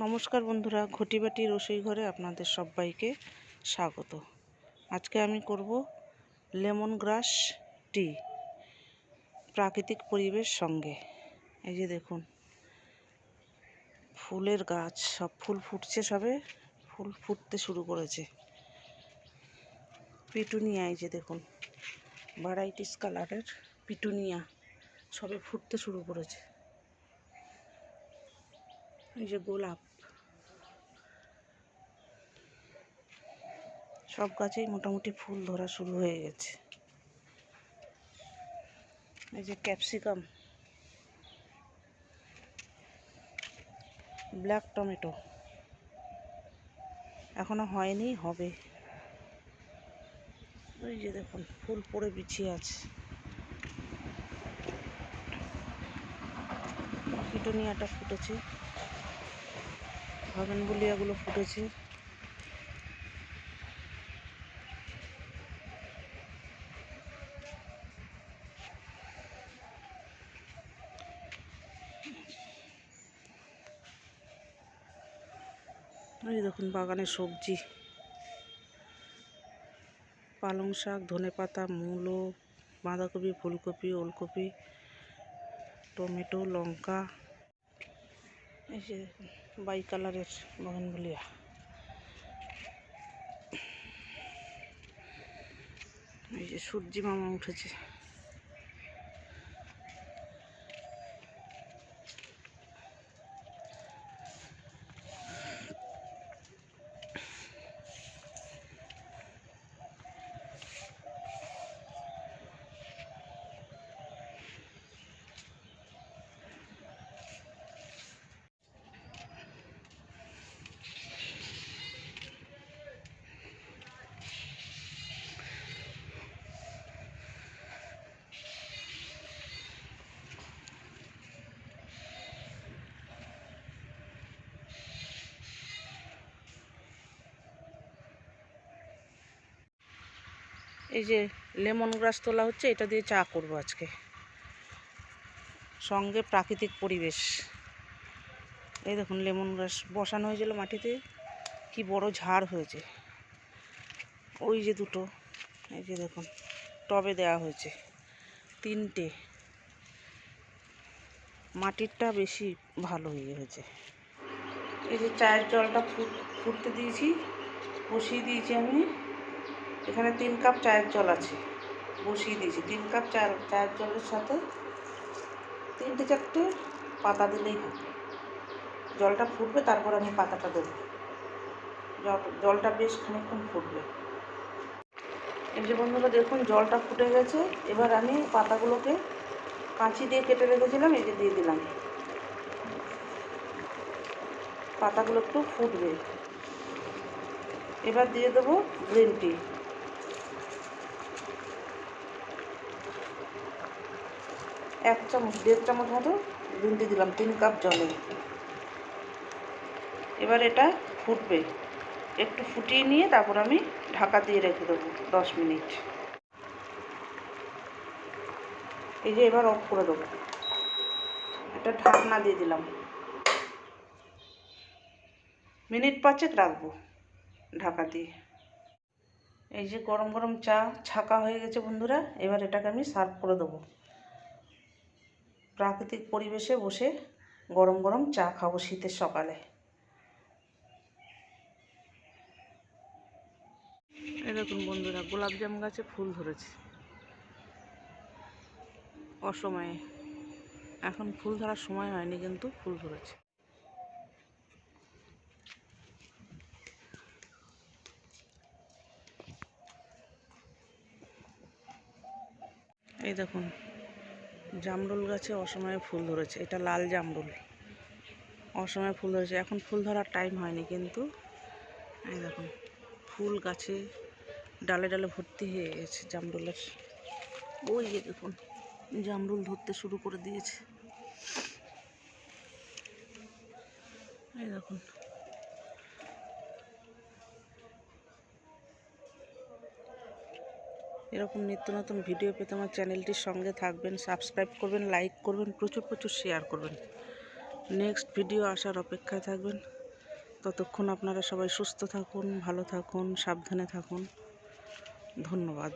নমস্কার বন্ধুরা, ঘটিবাটি রসোই ঘরে আপনাদের সবাইকে স্বাগত। আজকে আমি করব লেমন গ্রাস টি প্রাকৃতিক পরিবেশ সঙ্গে। এই যে দেখুন, ফুলের গাছ, সব ফুল ফুটছে, সবে ফুল ফুটতে শুরু করেছে। পিটুনিয়া, এই যে দেখুন, ভ্যারাইটিস কালারের পিটুনিয়া সবে ফুটতে শুরু করেছে। এই যে গোলাপ, সব গাছেই মোটামুটি ফুল ধরা শুরু হয়ে গেছে। এই যে ক্যাপসিকাম, ব্ল্যাক টমেটো এখনো হয়নি, হবে। ওই যে দেখুন, ফুল পড়ে বিছিয়ে আছে। পিটুনিয়াটা ফুটেছে, বাগানবুলিয়াগুলো ফুটেছে। এই দেখুন, বাগানে সবজি, পালং শাক, ধনেপাতা, মূলো, বাঁধাকপি, ফুলকপি, ওলকপি, টমেটো, লঙ্কা। এই যে বাই কালারের বাগানবুলিয়া। এই যে সূর্যি মামা উঠেছে। এই যে লেমন গ্রাস তোলা হচ্ছে, এটা দিয়ে চা করব আজকে, সঙ্গে প্রাকৃতিক পরিবেশ। এই দেখুন, লেমন গ্রাস বসানো হয়েছিল মাটিতে, কি বড় ঝাড় হয়েছে। ওই যে দুটো, এই যে দেখুন, টবে দেওয়া হয়েছে 3টে। মাটিরটা বেশি ভালো হয়েছে। এই যে চায়ের জলটা ফুটতে দিয়েছি, বসিয়ে দিয়েছি আমি। এখানে 3 কাপ চায়ের জল আছে, বসিয়ে দিয়েছি। 3 কাপ চায়ের জলের সাথে 3-4টে পাতা দিলেই হবে। জলটা ফুটবে, তারপর আমি পাতাটা দেবো। জলটা বেশ খানিকক্ষণ ফুটবে। এই যে বন্ধুরা দেখুন, জলটা ফুটে গেছে। এবার আমি পাতাগুলোকে কাঁচি দিয়ে কেটে রেখেছিলাম, এই যে দিয়ে দিলাম। পাতাগুলো একটু ফুটবে। এবার দিয়ে দেবো গ্রিন টি, 1 চামচ 1.5 চামচ মতো গ্রিন টি দিলাম 3 কাপ জলে। এবার এটা ফুটবে, একটু ফুটিয়ে নিয়ে তারপর আমি ঢাকা দিয়ে রেখে দেবো 10 মিনিট। এই যে এবার অফ করে দেবো, একটা ঢাকনা দিয়ে দিলাম। মিনিট 5 রাখবো ঢাকা দিয়ে। এই যে গরম গরম চা ছাকা হয়ে গেছে বন্ধুরা। এবার এটাকে আমি সার্ভ করে দেবো। প্রাকৃতিক পরিবেশে বসে গরম গরম চা খাবো শীতের সকালে। এই দেখুন বন্ধুরা, গোলাপজাম গাছে ফুল ধরেছে অসময়ে। এখন ফুল ধরার সময় হয়নি, কিন্তু ফুল ধরেছে। এই দেখুন, জামরুল গাছে অসময়ে ফুল ধরেছে। এটা লাল জামরুল, অসময়ে ফুল ধরেছে। এখন ফুল ধরার টাইম হয়নি, কিন্তু এই দেখুন, ফুল গাছে ডালে ডালে ভর্তি হয়ে গেছে জামরুলের। ওই যে দেখুন, জামরুল ধরতে শুরু করে দিয়েছে। এই দেখুন, এরকম নিত্য নতুন ভিডিও পেতে আমার চ্যানেলটির সঙ্গে থাকবেন, সাবস্ক্রাইব করবেন, লাইক করবেন, প্রচুর প্রচুর শেয়ার করবেন। নেক্সট ভিডিও আসার অপেক্ষায় থাকবেন। ততক্ষণ আপনারা সবাই সুস্থ থাকুন, ভালো থাকুন, সাবধানে থাকুন। ধন্যবাদ।